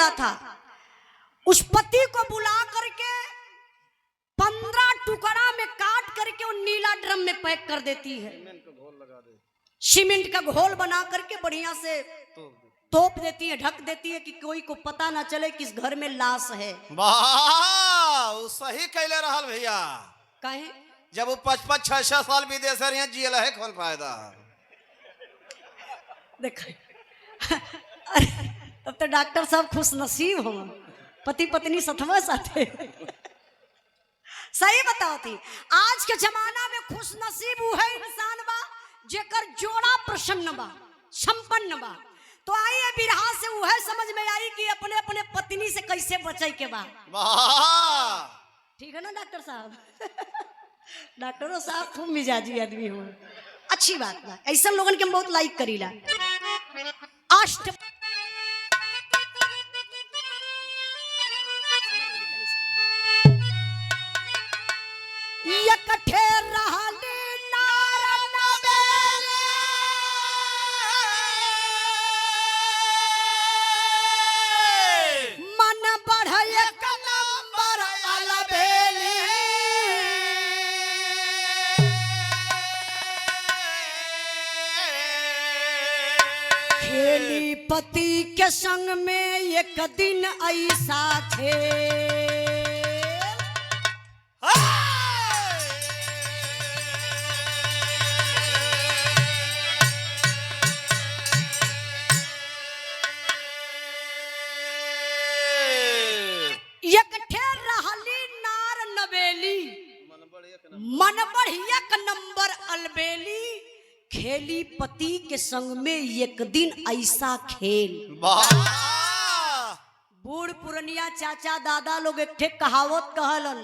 होता था, उस पति को बुला करके 15 टुकड़ा में काट करके वो नीला ड्रम में पैक कर देती है। सीमेंट का घोल बना करके बढ़िया से तोप देती है, ढक देती है कि कोई को पता ना चले किस घर में लाश है। वाह, सही कहले रहल भैया। कहे जब वो 5-6 साल विदेश रहे जियल है कौन फायदा। देखा तब तो डॉक्टर साहब खुश नसीब हो, पति पत्नी सतवा साथे। सही बताओ थी, आज के जमाना में खुश नसीब वो है इंसान बा जेकर जोड़ा प्रसन्न बा, संपन्न बा। तो आइए बिरहा से वह समझ में आई कि अपने अपने पत्नी से कैसे बचे के बा। ठीक है ना डॉक्टर साहब? डॉक्टरों साहब खूब मिजाजी आदमी हो, अच्छी बात बा। ऐसा लोगन के हम बहुत लाइक करीला। अष्ट इकट्ठे रहली नार नवेली, मन बढ़े एक नंबर अलबेली। खेली पति के संग में एक दिन ऐसा खेल, मन बढ़ एक नंबर अलबेली। खेली पति के संग में एक दिन ऐसा खेल। बूढ़ पुरनिया चाचा दादा लोग एक ठे कहावत कहलन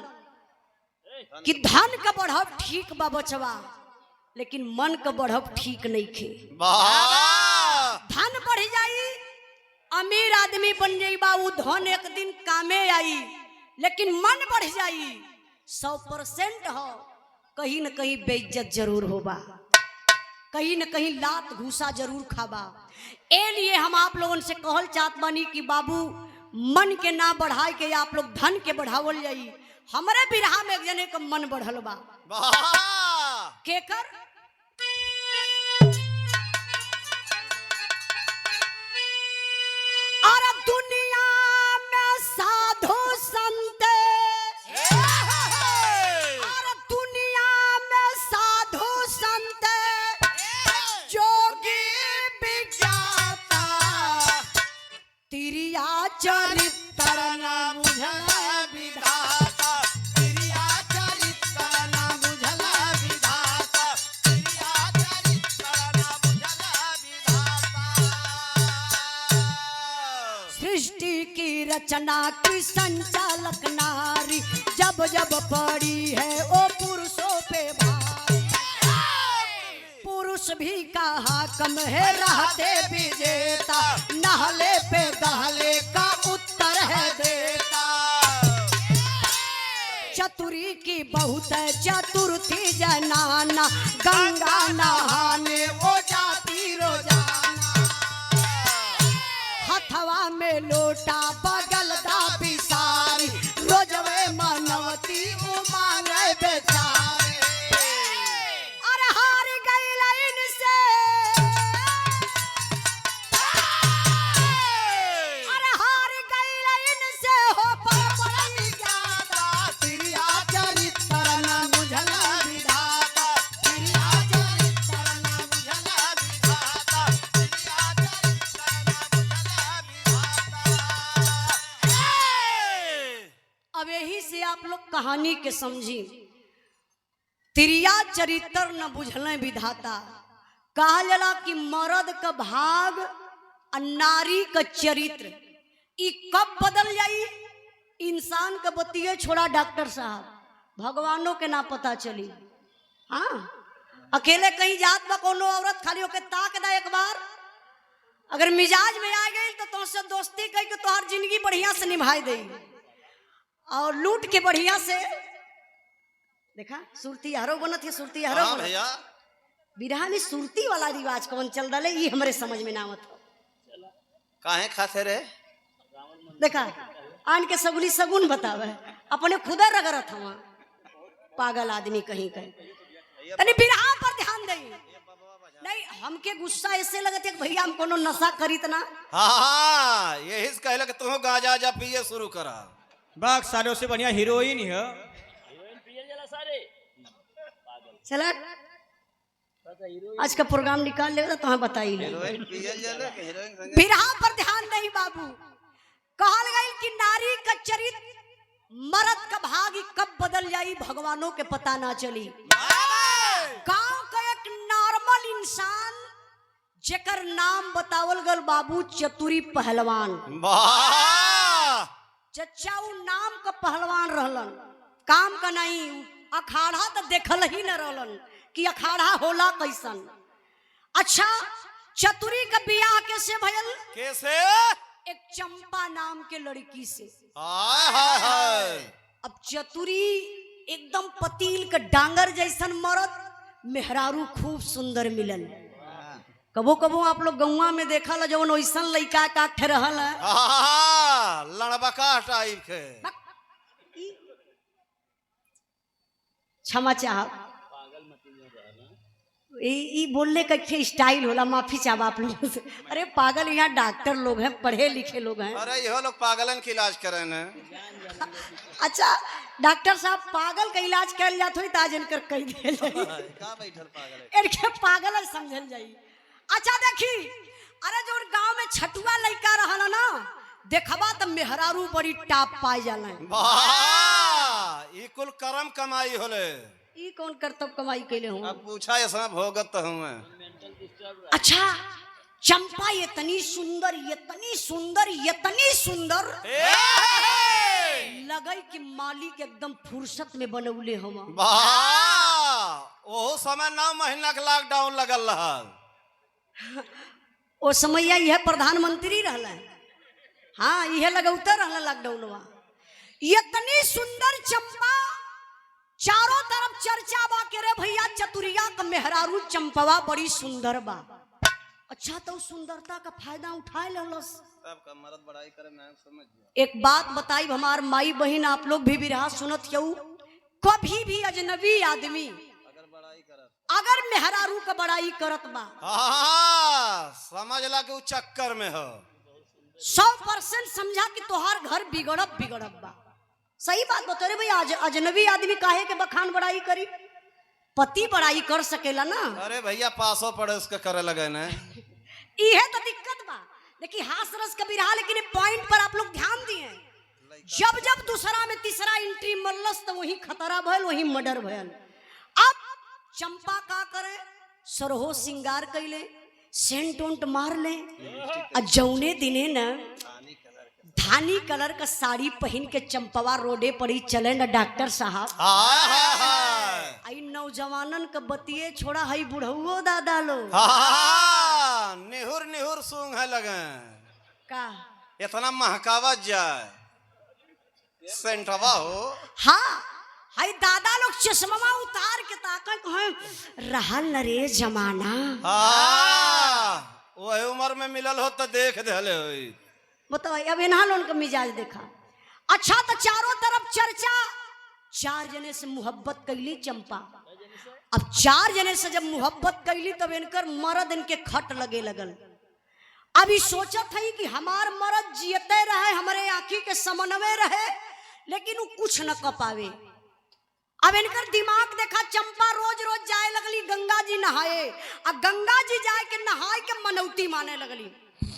कि धन का बढ़ब ठीक बा बचवा, लेकिन मन का बढ़ब ठीक नहीं खे। धन बढ़ जाई, अमीर आदमी बन जाई बा, वो धन एक दिन कामे आई, लेकिन मन बढ़ जाई 100% हो, कहीं न कहीं बेइज्जत जरूर होबा, कहीं न कहीं लात घूसा जरूर खाबा। ए लिए हम आप लोगों से कहल चाहत बानी कि बाबू मन के ना बढ़ाए के आप लोग धन के बढ़ावल जाई। हमारे बिरहा में एक जने का मन बढ़ल बा, केकर और दुनिया में साधु संत, और दुनिया में साधु संत जोगी विज्ञाता, तिरिया चरित्र न बुझला विधाता, तिरिया चरित्र न बुझला विधाता, तिरिया चरित्र न बुझला विधाता। सृष्टि की रचना की संचालक नारी, जब जब पड़ी है ओ पुरुषों पे भारी। पुरुष भी कहा कम है रहते विजेता, नहले पे दहले का उत्तर है देता। चतुरी की बहुत चतुर थी जनाना, गंगा नहाने वो जाती रोजाना। हथवा में लोटा बगल दा बिसारी, रोजवे मनवती उमांगे बेचारी। अरे हार गई लाइन से, अरे हार गई लाइन से हो पड़ी जाता, तिरिया चरित्र न बुझला विधाता, तिरिया चरित्र न बुझला विधाता, तिरिया चरित्र न बुझला विधाता। अब यही से आप लोग कहानी के समझी, तिरिया चरित्र न बुझले विधाता। कहा जला कि मर्द का भाग और नारी का चरित्र ई कब बदल जाई, इंसान का बतिये छोड़ा डॉक्टर साहब, भगवानों के ना पता चली। हाँ, अकेले कहीं जात बा कोनो औरत खाली होके ताक दा एक बार, अगर मिजाज में आ गई तो तुमसे दोस्ती कही के तोहर जिंदगी बढ़िया से निभाई दे, और लूट के बढ़िया से देखा सुरती हरो बनत है, सुरती हरो भैया। बिरहा में सुरती वाला रिवाज कौन चल रहा है, ये हमारे समझ में ना आवत। काहे खाते रे? देखा आन के सगुली सगुन बतावे अपने खुदा रगरत हवा पागल आदमी कहीं कहीं तनी बिरहा पर ध्यान दई नहीं हमके गुस्सा ऐसे लगत है कि भैया हम कोनो नशा करीत ना हाँ यही से कहले कि तू गांजा जा पिए शुरू करा बाग सालों से बढ़िया हीरोइन है। चला आज का प्रोग्राम निकाल ले तो हमें बताई ले बिरहा पर ध्यान नहीं बाबू कहल गई कि नारी का चरित्र मर्द का भाग कब बदल जाई भगवानों के पता ना चली। गांव का एक नॉर्मल इंसान जेकर नाम बतावल गल बाबू चतुरी पहलवान चचा उ नाम का पहलवान रहलन काम का नहीं अखाड़ा तो देखल ही न रहलन कि अखाड़ा होला कैसन। अच्छा चतुरी का बियाह कैसे भयल कैसे एक चंपा नाम के लड़की से। हाय हाय हाय अब चतुरी एकदम पतील का डांगर जैसन मरद मेहरारू खूब सुंदर मिलल। कबो कबो आप लोग गौवा में देखा ला जवन वैसन लड़का काठे रहल है लड़बका टाइप के क्षमा चाह ई बोलने का क्या स्टाइल होला माफी चाह आप लोगों से। अरे पागल यहाँ डॉक्टर लोग हैं पढ़े लिखे लोग हैं। अरे यह लोग पागलन के इलाज करे न। अच्छा डॉक्टर साहब पागल का इलाज कर जात हो ताज इनकर कह दिल इनके पागल समझल जाई। अच्छा देखी अरे जो गांव में छटुआ लड़का रहल ना देखबा तो मेहरारू बड़ी टाप पाई जाला। ई कुल करम कमाई होले ई कौन करतब कमाई कैले हूँ अब पूछा ऐसा भोगत हूँ। अच्छा चंपा इतनी सुंदर लगई कि मालिक एकदम फुर्सत में बनौले हम। ओ समय 9 महीना के लॉकडाउन लगल रहा ओ समय यह प्रधानमंत्री रहला हाँ यह लगौता रहला लॉकडाउनवा। इतनी सुंदर चंपा चारों तरफ चर्चा बा के रे भैया चतुरिया का मेहरारू चंपवा बड़ी सुंदर बा। अच्छा तो सुंदरता का फायदा उठाए ललस सबका मर्द बड़ाई करे ना समझ। एक बात बताई हमार माई बहन आप लोग भी बिरहा सुनत क्यों कभी भी अजनबी आदमी अगर मेहरारू का बड़ाई करत बा समझ ला के चक्कर में हो 100% समझा कि तोहार घर बिगड़ब बा। सही बात बता रे भैया अजनबी आदमी काहे के बखान बड़ाई करी पति बड़ाई कर सकेला ना। अरे भैया पासो पड़ोस के करे लगे ना इहे तो दिक्कत बा। देखिए हास रस का बिरहा लेकिन पॉइंट पर आप लोग ध्यान दिए जब जब दूसरा में तीसरा एंट्री मरलस तो वही खतरा भयल वही मर्डर भयल। अब चंपा का करे सरहो सिंगार कैले सेंट उंट मार ले और जौने दिने न धानी कलर का साड़ी पहन के चंपवा रोडे पर ही चले न डॉक्टर साहब। आई नौजवानन का बतिये छोड़ा हई बुढ़ऊ दादा लो निहुर निहुर सूंघ है लगे का इतना महकावत जाए सेंटवा हो। हाँ हई दादा लोग चश्मा उतार के ताकत हैं रहल न रे जमाना। वही उम्र में मिलल हो तो देख दे बताओ अब इन्हा लोन का मिजाज देखा। अच्छा तो चारों तरफ चर्चा 4 जने से मोहब्बत कैली चंपा। अब 4 जने से जब मोहब्बत कैली तब इनकर मर्द इनके खट लगे लगल। अभी सोचत है कि हमार मर्द जियते रहे हमारे आंखी के समन्वय रहे लेकिन वो कुछ न कर पावे। अब इनकर दिमाग देखा चंपा रोज रोज जाए लगली गंगा जी नहाए और गंगा जी जाए के नहाए के मनौती माने लगली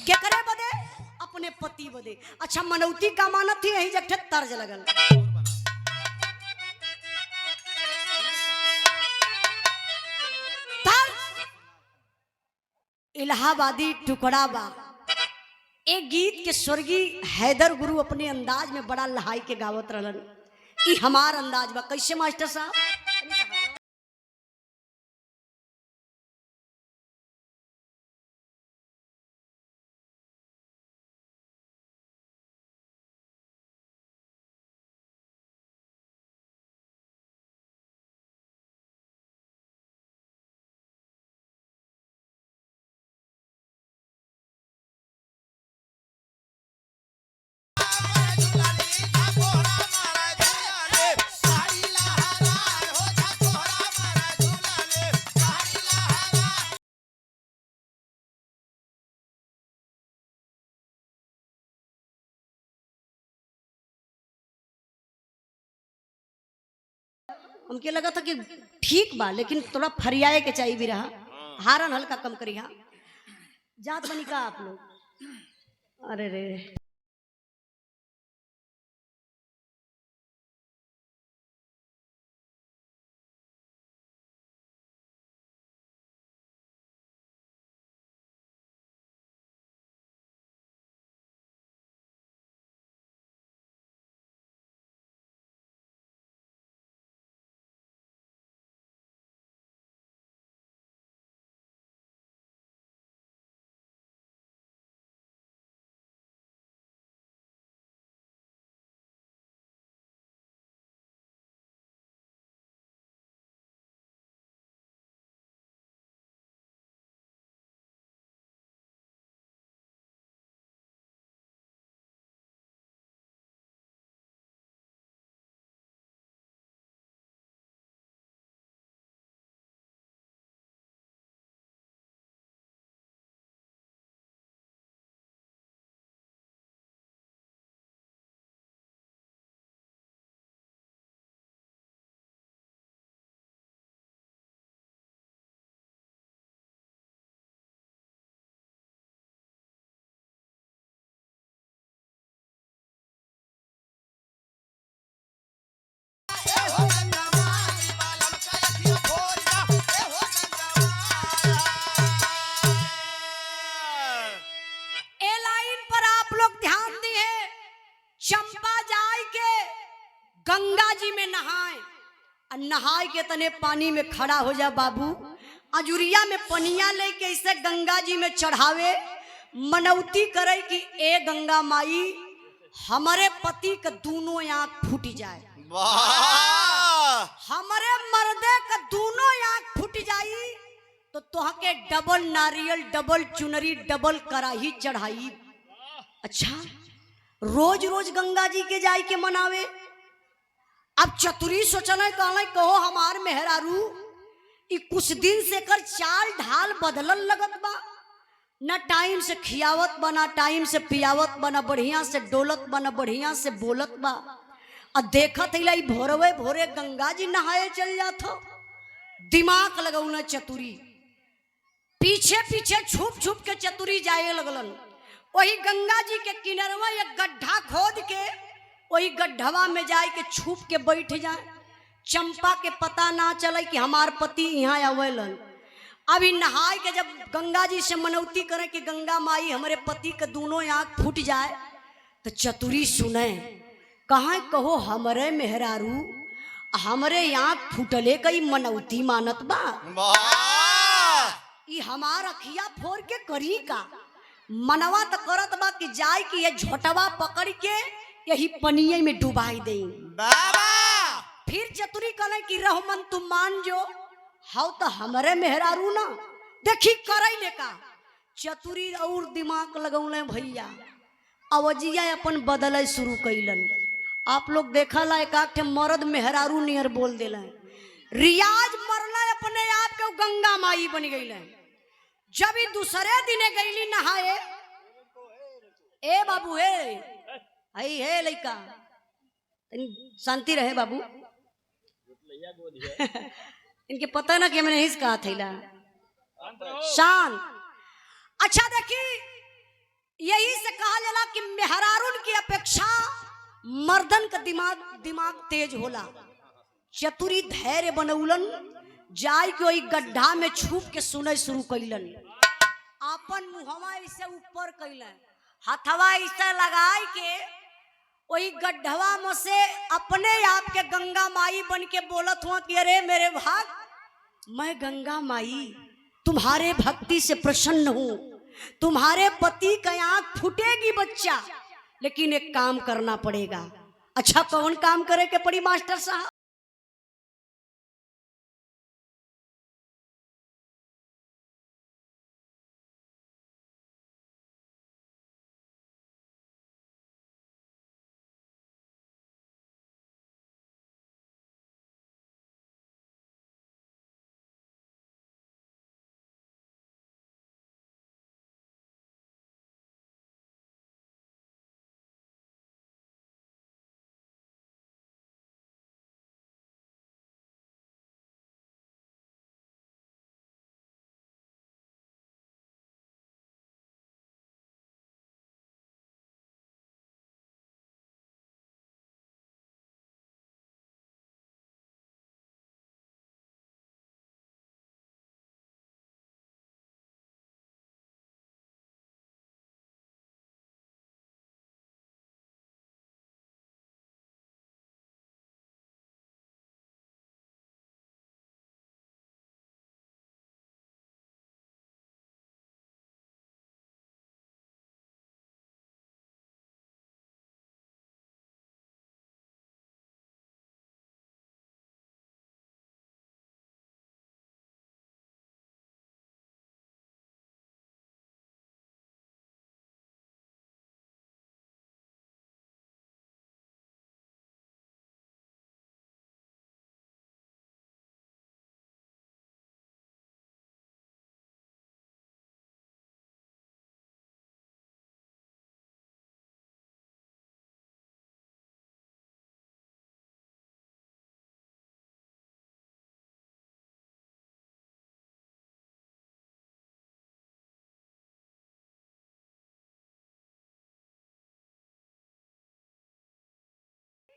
क्या करे बदे अपने पति बदे। अच्छा मनौती का मानत थी यही जगह तर्ज लगल इलाहाबादी टुकड़ा बा। एक गीत के स्वर्गीय हैदर गुरु अपने अंदाज में बड़ा लहाई के गावत रहलन। ई हमार अंदाज बा कैसे मास्टर साहब हमके लगा था कि ठीक बा, लेकिन थोड़ा फरियाए के चाहिए भी रहा, हारन हल्का कम करी। हाँ जात बनी का आप लोग, अरे रे ए लाइन पर आप लोग ध्यान दिए, चंपा जाए के गंगा जी में नहाए, और नहाए के तने पानी में खड़ा हो जा बाबू, अजुरिया में पनिया लेके इसे गंगा जी में चढ़ावे, मनौती करे कि ए गंगा माई हमारे पति का दोनों आंख फूट जाए, हमारे मर्दे का दोनों आंख फूट जाई, तो तोह के डबल नारियल, डबल चुनरी, डबल कराही चढ़ाई। अच्छा रोज रोज गंगा जी के जाई के मनावे। अब चतुरी सोचना कहना कहो हमार मेहरारू ई कुछ दिन से कर चाल ढाल बदलल लगत बा, न टाइम से खियावत बना, टाइम से पियावत बना, बढ़िया से डोलत बना, बढ़िया से बोलत बा। और देखत ही भोरवे भोरे गंगा जी नहाए चल जात हो। दिमाग लगौना चतुरी, पीछे पीछे छुप छुप के चतुरी जाए लगलन। वही गंगा जी के किनारवा एक गड्ढा खोद के वही गड्ढवा में जाए के छुप के बैठ जाए, चंपा के पता ना चले कि हमार पति यहाँ आवेलन। अभी नहाए के जब गंगा जी से मनौती करे कि गंगा माई हमारे पति के दोनों आंख फूट जाए, तो चतुरी सुने कहाँ कहो हमारे मेहरारू हमारे आंख फूटले कई मनौती मानत बा, ई हमार अखिया फोड़ के करी का मनवा तो करत बा कि जाए कि ये झोटवा पकड़ के यही पनिये में डुबाई दे। फिर चतुरी कहले कि रहमन तुम मान जो हाउ तो हमारे मेहरारू ना देखी करे लेका। चतुरी और दिमाग लगौले भैया, अवजिया अपन बदले शुरू कैलन। आप लोग देखा ला एक आठ मर्द मेहरारू नियर बोल दिला, रियाज मरला अपने आप के गंगा माई बन गई। जब ही दूसरे दिने गईली नहाए, ए बाबू हे लइका शांति रहे बाबू इनके पता ना कि मैंने कहा थैला शांत। अच्छा देखी यही से कहा जाला कि मेहरारून की अपेक्षा मर्दन का दिमाग तेज होला। चतुरी धैर्य बनौलन, जाय के वही गड्ढा में छुप के सुने शुरू कैलन। अपन मुहवा इसे ऊपर कैलन, हथवा इसे लगाए के वही गड्ढवा में से अपने आप के गंगा माई बन के बोलत हुआ कि अरे मेरे भक्त, मैं गंगा माई तुम्हारे भक्ति से प्रसन्न हूं, तुम्हारे पति का आंख फूटेगी बच्चा, लेकिन एक काम करना पड़ेगा। अच्छा कौन काम करे के पड़ी मास्टर साहब?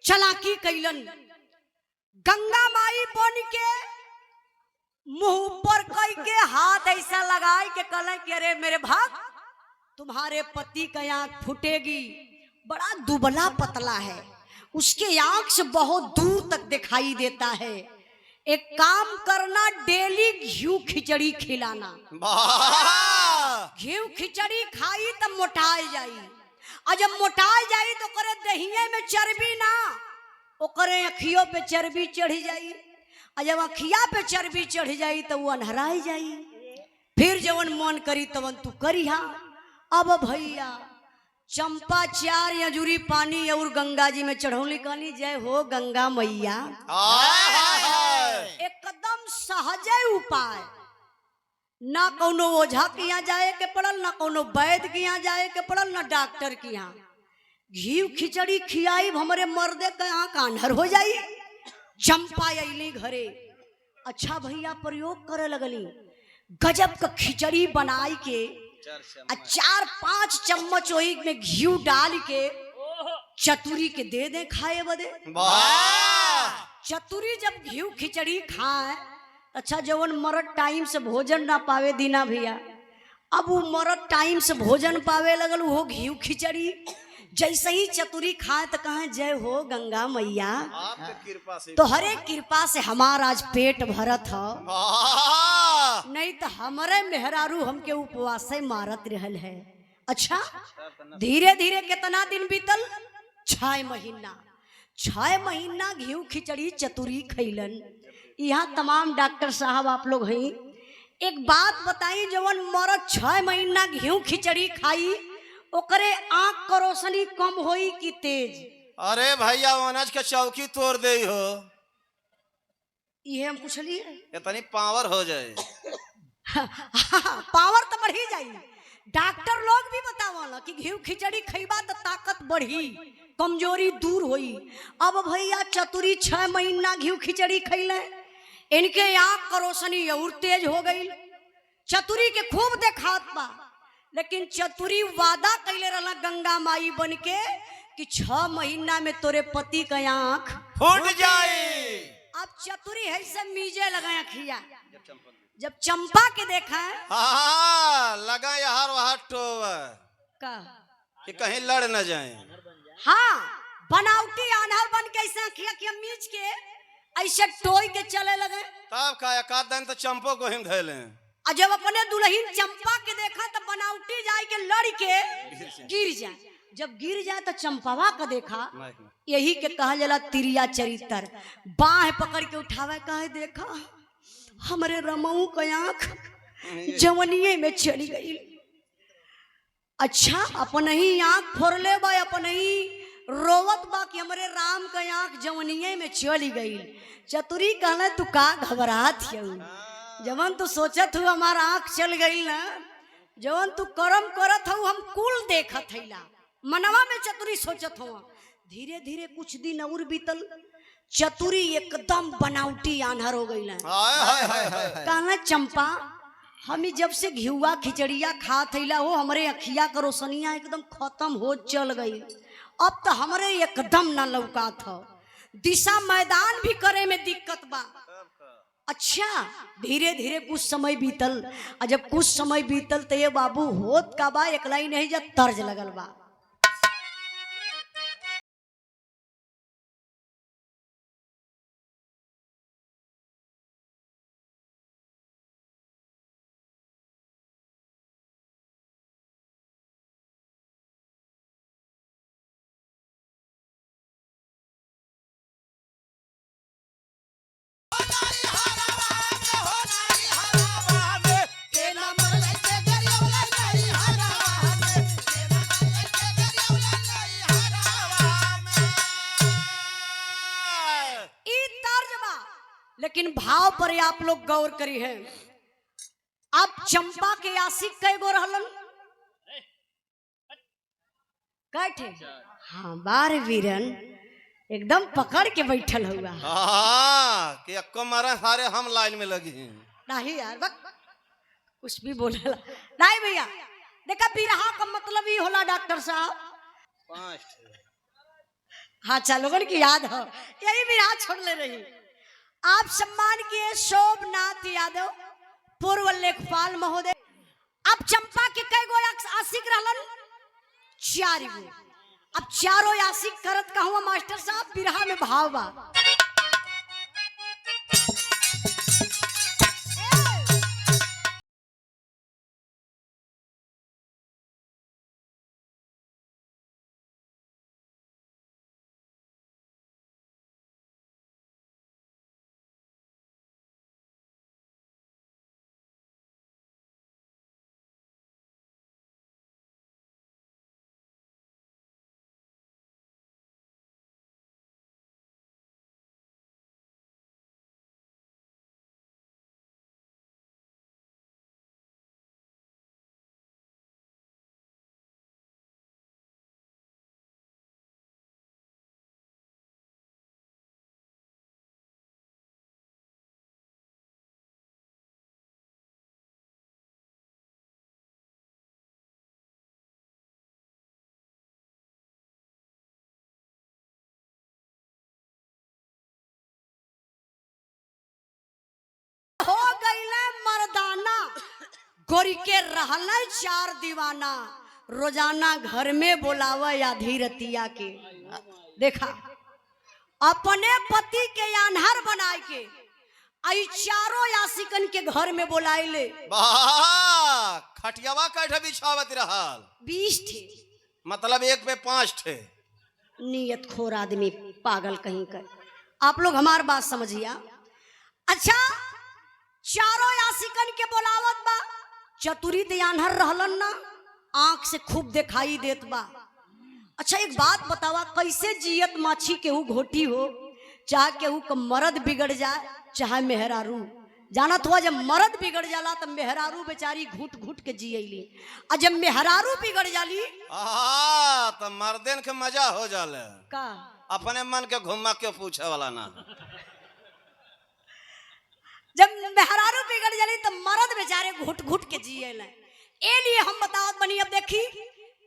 चलाकी कैलन। गंगा माई बन के मुंह पर कई के हाथ ऐसा लगाए के कहले कि अरे मेरे भक्त, तुम्हारे पति का आंख फूटेगी, बड़ा दुबला पतला है, उसके आंख से बहुत दूर तक दिखाई देता है। एक काम करना, डेली घी खिचड़ी खिलाना। घी खिचड़ी खाई तब मोटाई जाई, और जब मोटाई जाई तो करे दहिये में चर्बी ना, ओकरे अखियों पे चर्बी चढ़ जाई, और जब अखिया पे चर्बी चढ़ जाई तो वो अनहराई जाई। फिर जवन मन करी तवन तू करिहा। अब भैया चंपा 4 यजुरी पानी और गंगा जी में चढ़ौली कहनी, जय हो गंगा मैया। एकदम सहजे उपाय, ना कोनो ओझा के यहाँ जाए के पड़ल, ना कोनो वैद्य के यहाँ जाए के पड़ल, ना डॉक्टर के यहाँ। घी खिचड़ी खियाई हमरे मर्दे के यहाँ कान्हर हो जाई। चंपा अली घरे, अच्छा भैया प्रयोग करे लगली। गजब का खिचड़ी बनाई के 4-5 चम्मच वही में घी डाल के चतुरी के दे दे खाए बदे। चतुरी जब घी खिचड़ी खाए, अच्छा जवन मरद टाइम से भोजन ना पावे दीना भैया, अब वो मरद टाइम से भोजन पावे लगल, वो घी खिचड़ी जैसे ही चतुरी खाए तो कहे जय हो गंगा मैया, आपके कृपा से, तो हरे कृपा से हमारा आज पेट भरत हो, नहीं तो हमारे मेहरारू हमके उपवास से मारत रहल है। अच्छा धीरे धीरे कितना दिन बीतल, 6 महीना। 6 महीना घी खिचड़ी चतुरी खैलन। यहाँ तमाम डॉक्टर साहब आप लोग हैं, एक बात बताई, जवन मरद 6 महीना घी खिचड़ी खाई, ओकरे आंख का रोशनी कम होई कि तेज? अरे भैया अनाज के चौकी तोड़ दे हो, ये हम पूछलिए। इतनी पावर हो जाए। पावर तो बढ़ी जाई। डॉक्टर लोग भी बतावल कि घी खिचड़ी खइबा तो ताकत बढ़ी, कमजोरी दूर होई। अब भैया चतुरी 6 महीना घी खिचड़ी खैले, इनके आंख का रोशनी और तेज हो गई। चतुरी के खूब देखात बा, लेकिन चतुरी वादा कैले रहला गंगा माई बन के कि 6 महीना में तोरे पति का आंख फूट जाए। अब चतुरी है से मीजे लगाया खिया। जब चंपा के देखा हाँ लगा यार वहाँ टोव का कि कहीं लड़ न जाए। हाँ बनावटी आन्हर बन के ऐसा खिया खिया मीच के ऐसे टोई के चले लगे। तब का एक आध दिन तो चंपो को हिम धैले। और जब अपने दुल्हन चंपा के देखा तो बनावटी जाए के लड़ के गिर जाए। जब गिर जाए तो चंपावा का देखा, यही के कहा जला तिरिया चरित्र। बाह पकड़ के उठावे, कहे देखा हमारे रमऊ का आंख जवनिये में चली गई। अच्छा अपन ही आंख फोड़ले बा, अपन ही रोवत बा कि हमारे राम का आंख जवनिये में चली गई। चतुरी कहले तू का घबराहत है, जवन तू सोचत हूँ हमारा आंख चल गई ना, जवन तू कर्म करत हूँ हम कुल देखत हैला, मनवा में चतुरी सोचत हुआ। धीरे धीरे कुछ दिन और बीतल, चतुरी एकदम बनावटी आन्हर हो गई। कहना चंपा हम जब से घिउआ खिचड़िया खात हैला हो, हमारे अखिया का रोशनिया एकदम खत्म हो चल गई। अब तो हमारे एकदम ना लौकात हो, दिशा मैदान भी करे में दिक्कत बा। अच्छा धीरे धीरे कुछ समय बीतल, और जब कुछ समय बीतल तो ये बाबू होत का बा, एकला ही नहीं जब तर्ज लगल बा। लेकिन भाव पर आप लोग गौर करी है। अब चंपा के आशिक कई गो रहलन, कैठे हाँ बार वीरन एकदम पकड़ के बैठल हुआ। हाँ कि अक्को मारा सारे हम लाइन में लगी हैं। नहीं यार बक कुछ भी बोला नहीं भैया। देखा बिरहा का मतलब ही होला डॉक्टर साहब, हाँ लोगन की याद हो, यही भी याद छोड़ ले रही। आप सम्मान किए शोभनाथ यादव, पूर्व लेखपाल महोदय। अब चंपा के कई गो आशिक रहलन, 4 गो। अब चारों आशिक करत कहूँ मास्टर साहब, बिरहा में भाव बा। हो गईले मर्दाना, गोरी के रहल 4 दीवाना, रोजाना घर में बुलावा आधी रतिया के। देखा अपने पति के आन्हर बनाए के आई चारों आशिकन के घर में बुलाइले। वाह, खटियावा कैठे बिछावत रहल? 20 थे, मतलब 1 पे 5 थे। नियत खोर आदमी, पागल कहीं का। आप लोग हमार बात समझिया। अच्छा, चारों आशिकन के बोलावत बा, चतुरी दयानहर रहलन ना, आंख से खूब दिखाई देत बा। अच्छा एक बात बतावा, कैसे जियत माछी केहू घोटी हो, चाहे केहू का मर्द बिगड़ जाए चाहे मेहरारू। जानत हुआ जब मर्द बिगड़ जाला तब मेहरारू बेचारी घुट घुट के जियली, और जब मेहरारू बिगड़ जाली तो मर्दन के मजा हो जाले का, अपने मन के घुमा के पूछे वाला ना। जब मेहरारू बिगड़ जाली तब मर्द बेचारे घुट घुट के जियले। ए लिए हम बतावत बनी। अब देखी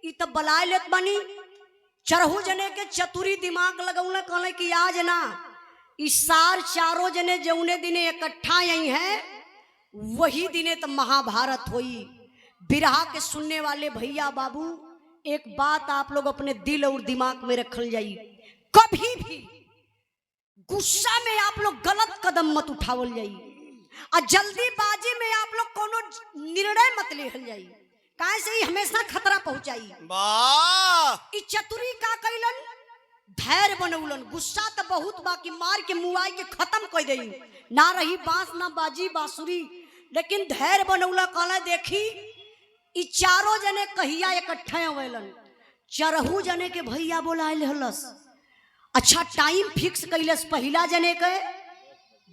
ई तब बलाय लेत बनी, चरहू जने के चतुरी दिमाग लगौले, कहले कि आज ना इस सार चारों जने जौने दिने इकट्ठा यही है वही दिने तो महाभारत होई। बिरहा के सुनने वाले भैया बाबू, एक बात आप लोग अपने दिल और दिमाग में रखल जाई, कभी भी गुस्सा में आप लोग गलत कदम मत उठावल जाई, और जल्दीबाजी में आप लोग कोनो निर्णय मत लेहल जाई, काहे से ही हमेशा खतरा पहुंचाई। वाह, ई चतुरी का कैलन, धैर्य बनौलन। गुस्सा तो बहुत बाकी मार के मुआई के खत्म कर दई, ना रही बांस ना बाजी बांसुरी, लेकिन धैर्य बनौला। कहला देखी ई चारों जने कहिया इकट्ठे होवेलन, चरहू जने के भैया बोलाए हलस। अच्छा टाइम फिक्स कैलस, पहला जने के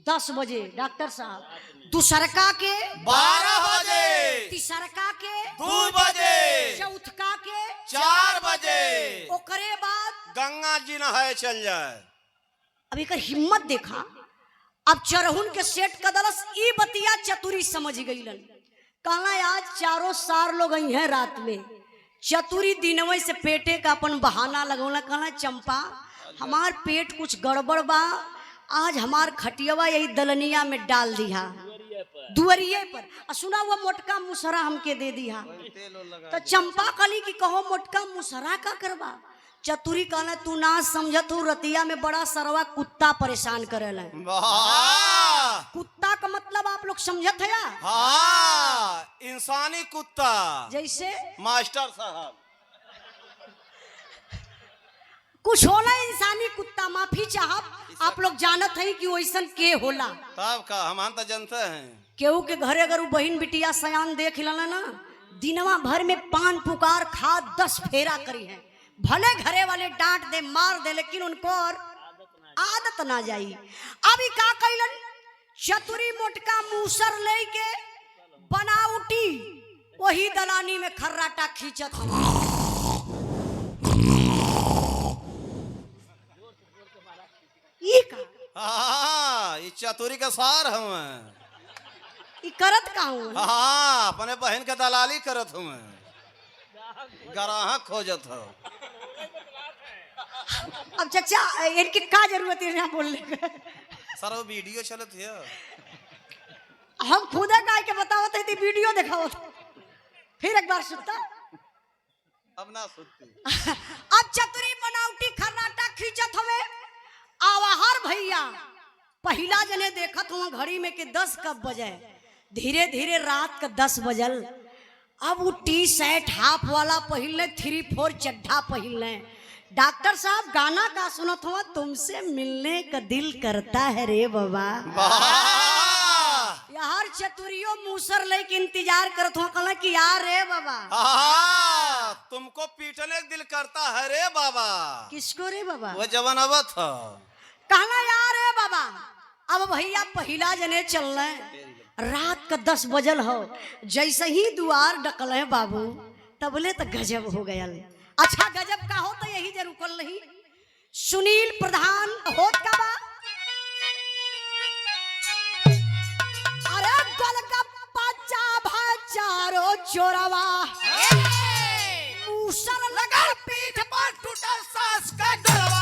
10 बजे डॉक्टर साहब, दूसरका के 12 बजे, तीसरका के 2 बजे, चौथका के 4 बजे, ओकरे बाद गंगा जी नहाए चल जाए। अब एक हिम्मत देखा। अब चरहुन के सेट कदलस, ई बतिया चतुरी समझ गईलन। कहला आज चारों सार लोग आई हैं रात में, चतुरी दिनवे से पेटे का अपन बहाना लगौला। कहला चंपा हमार पेट कुछ गड़बड़ बा, आज हमार खटियावा यही दलनिया में डाल दिया दुअरिये पर, सुना हुआ मोटका मुसरा हमके दे दिया। तो चंपा कली की कहो मोटका मुसरा का करवा। चतुरी कहला तू ना समझत हो, रतिया में बड़ा सरवा कुत्ता परेशान करेला। कुत्ता का मतलब आप लोग समझत है? हाँ, इंसानी कुत्ता, जैसे मास्टर साहब कुछ होला इंसानी कुत्ता, माफी चाहब, आप लोग जानत हैं कि वैसन के होला। तब का हम तो जानते हैं। केहू के घरे अगर बहन बिटिया सयान देख लला ना, दिनवा भर में पान पुकार खा 10 फेरा करी है, भले घरे वाले डांट दे मार दे, लेकिन उनको और आदत ना जाई। अभी का कैलन, चतुरी मोटका मूसर लेके बनाउटी वही दलानी में खर्राटा खींचत। ये का हाँ, ये चतुरी के सार हमें ई करत का हूँ। हाँ, अपने बहन के दलाली करत हूँ, गराहक खोजत हो। अब चचा इनकी का जरूरत है यहाँ बोलने का? सर वो वीडियो चलत है। हम खुद गाय के बतावत है वीडियो दिखावत। फिर एक बार सुनता। अब ना सुनती। अब चतुरी बनावटी खर्राटा खींचत हमें आवाहर भैया पहला जने देखत हुआ घड़ी में कि 10 कब बजे। धीरे धीरे रात का 10 बजल। अब वो टी शर्ट हाफ वाला पहले 3-4 चड्ढा पहले। डॉक्टर साहब गाना का सुनत हुआ तुमसे मिलने का दिल करता है रे बाबा। यार चतुरियो मूसर लेके इंतजार करत हुआ कहला कि यार रे बाबा। तुमको पीटने का दिल करता है रे बाबा। किसको रे बाबा? वो जवान अवत था। कहना यार रे बाबा। अब भैया पहला जने चल रहे रात का 10 बजल हो। जैसे ही द्वार डकल है बाबू तबले तो गजब हो गया। अच्छा गजब का हो तो यही जरूर कर रही। सुनील प्रधान होत का बा। अरे गोलगप्पा चाभा चारो चोरवा मूसल लगा पीठ पर टूटल सास का डरवा।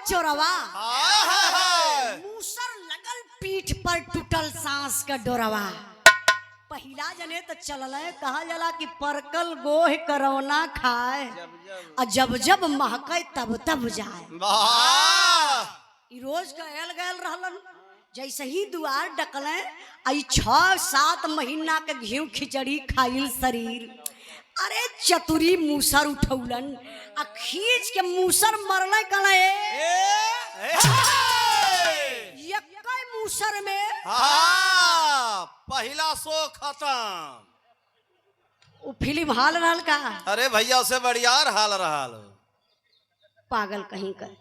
चोरवा मूसर लगल पीठ पर टूटल सांस का डोरवा। पहला जने तो चलल कहा जला कि परकल गोह करौना खाए और जब जब महके तब तब जाए। रोज गयल गयल रहलन। जैसे ही द्वार डकले आई 6-7 महीना के घी खिचड़ी खाइल शरीर। अरे चतुरी मूसर उठौलन आ खींच के मूसर मरले कला यक्कई मूसर में। पहला शो खत्म। वो फिल्म हाल रहल का। अरे भैया उसे बढ़िया हाल रहा। पागल कहीं कर।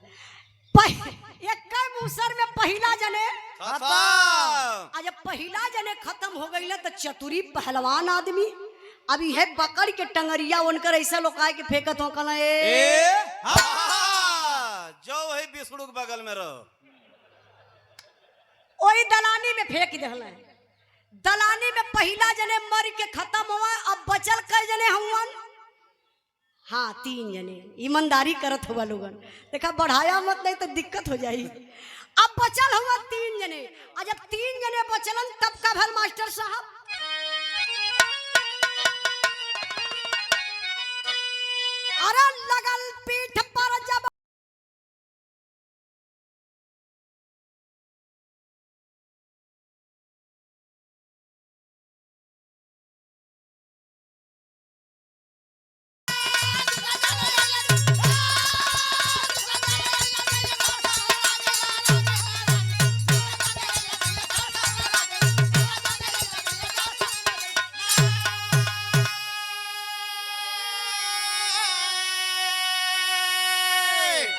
यक्कई मूसर में पहला जने खत्म। जब पहला जने खत्म हो गई तो चतुरी पहलवान आदमी अभी है पकड़ के टंगरिया उनकर ऐसा लोग आए के फेंकत हो कला जो है बिस्कुट के बगल में रहो। वही दलानी में फेंक दहल। दलानी में पहला जने मर के खत्म हुआ। अब बचल कई जने हुवन? हाँ 3 जने। ईमानदारी करत हुआ लोगन। देखा बढ़ाया मत नहीं तो दिक्कत हो जाई। अब बचल हुआ 3 जने। और जब 3 जने बचलन तब का भल मास्टर साहब। अरे लगल पीठ पर जब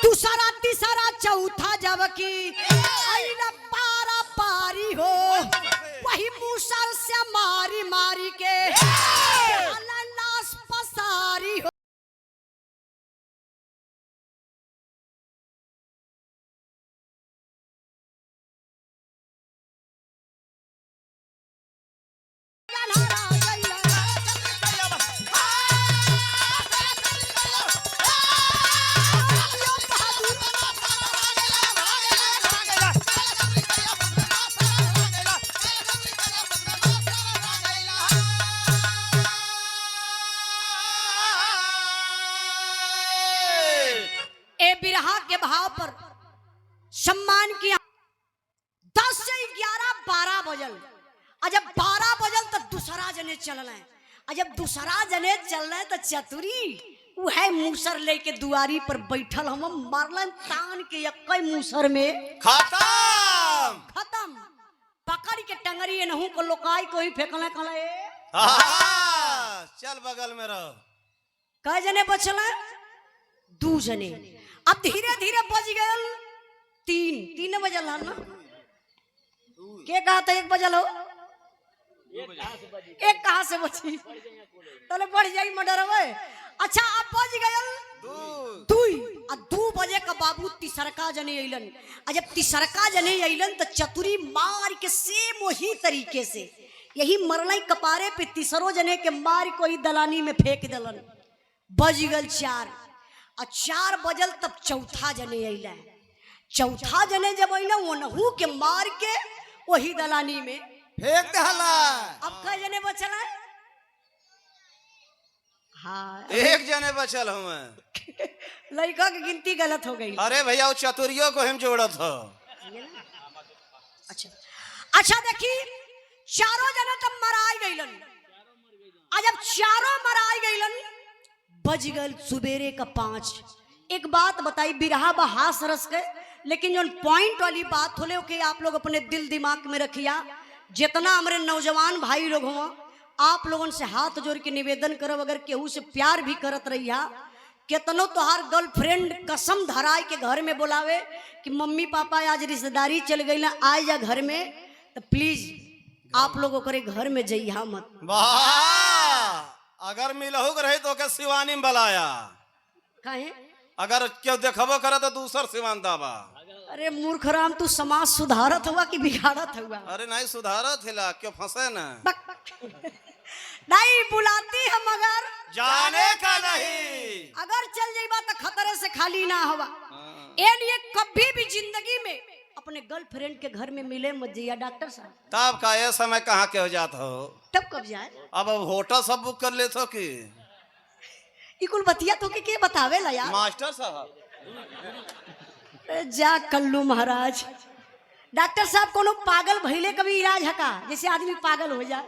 दूसरा तीसरा चौथा जब की पारा पारी हो वही मूसर से मारी मारी के लाश पसारी हो। बिरहा के भाव पर सम्मान किया। 10 से 11 12 बजल। और जब 12 बजल तो दूसरा जने चल रहे। और जब दूसरा जने चल रहे तो चतुरी वो है मूसर लेके दुआरी पर बैठल हम मारलन तान के यक्कई मूसर में खत्म। पकड़ के टंगरी नहू को लोकाई को ही फेंकले कले। चल बगल में रहो। कई जने बचल? 2 जने। अब धीरे धीरे बज गए 3 बजल ना के कहा था 1 बजल हो एक कहाँ से बची तले बढ़ जाई मर्डर हुए। अच्छा अब बज गयल दुई आ 2 बजे का बाबू तिसरका जने अइलन। आ जब तिसरका जने अइलन तो चतुरी मार के सेम वही तरीके से यही मरलाई कपारे पे तीसरो जने के मार को ही दलानी में फेंक दलन। बज गल 4 आ 4 बजल तब चौथा जने अइला। चौथा जने जब अइला ओनहू के मार के वही दलानी में फेंक दहला। अब कई जने बचल है? हाँ एक जने बचल हूँ। लड़का की गिनती गलत हो गई। अरे भैया वो चतुरियों को हम जोड़त हो। अच्छा अच्छा देखी चारों जने तब मराई गईलन। आज जब चारों मराई गईलन बज गल सुबेरे का 5। एक बात बताई बिरहा बहास रस के, लेकिन जो पॉइंट वाली बात होले कि आप लोग अपने दिल दिमाग में रखिया। जितना हमारे नौजवान भाई लोग हुआ आप लोगों से हाथ जोड़ के निवेदन करब, अगर केहू से प्यार भी करत रहिया, केतनो तोहार गर्लफ्रेंड कसम धराए के घर में बुलावे कि मम्मी पापा आज रिश्तेदारी चल गई ना आए जा घर में, तो प्लीज आप लोग ओकरे घर में जइहा मत। वाह अगर मिलहु के रहे तो के शिवानी में बुलाया। काहे? अगर क्यों देखबो करे तो दूसर शिवान दावा। अरे मूर्ख राम तू समाज सुधारत हुआ कि बिगाड़त हुआ? अरे नहीं सुधारत हिला क्यों फंसे ना। नहीं बुलाती हम मगर जाने का नहीं। अगर चल जाइबा तो खतरे से खाली ना हुआ। ए लिए कभी भी जिंदगी में अपने गर्लफ्रेंड के घर में मिले मत जाइया डॉक्टर साहब। तब का ये समय कहाँ के हो जात हो? तब कब जाए? अब होटल सब बुक कर ले तो कि इकुल बतिया तो के बतावे ला यार मास्टर साहब। जा कल्लू महाराज डॉक्टर साहब कोनो पागल भइले कभी इलाज हका जैसे आदमी पागल हो जाए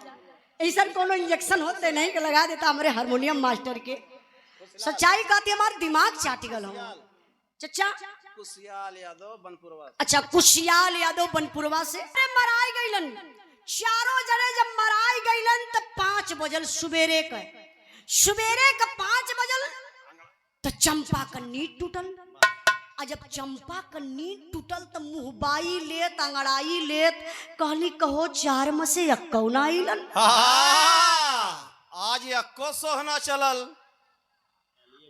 ऐसा कोनो इंजेक्शन होते नहीं कि लगा देता हमारे हारमोनियम मास्टर के। सच्चाई कहती हमारे दिमाग चाट गल हो चचा। कुशियाल यादव बनपुरवा। अच्छा कुशियाल यादव बनपुरवा से मराई गईलन। चारों जने जब मराई गईलन तब 5 बजल सुबेरे का 5 बजल तो चंपा का नींद टूटल। आ जब चंपा का नींद टूटल तो मुहबाई लेत अंगड़ाई लेत कहली कहो 4 में से अक्को ना आइलन। आज अक्को सोहना चलल।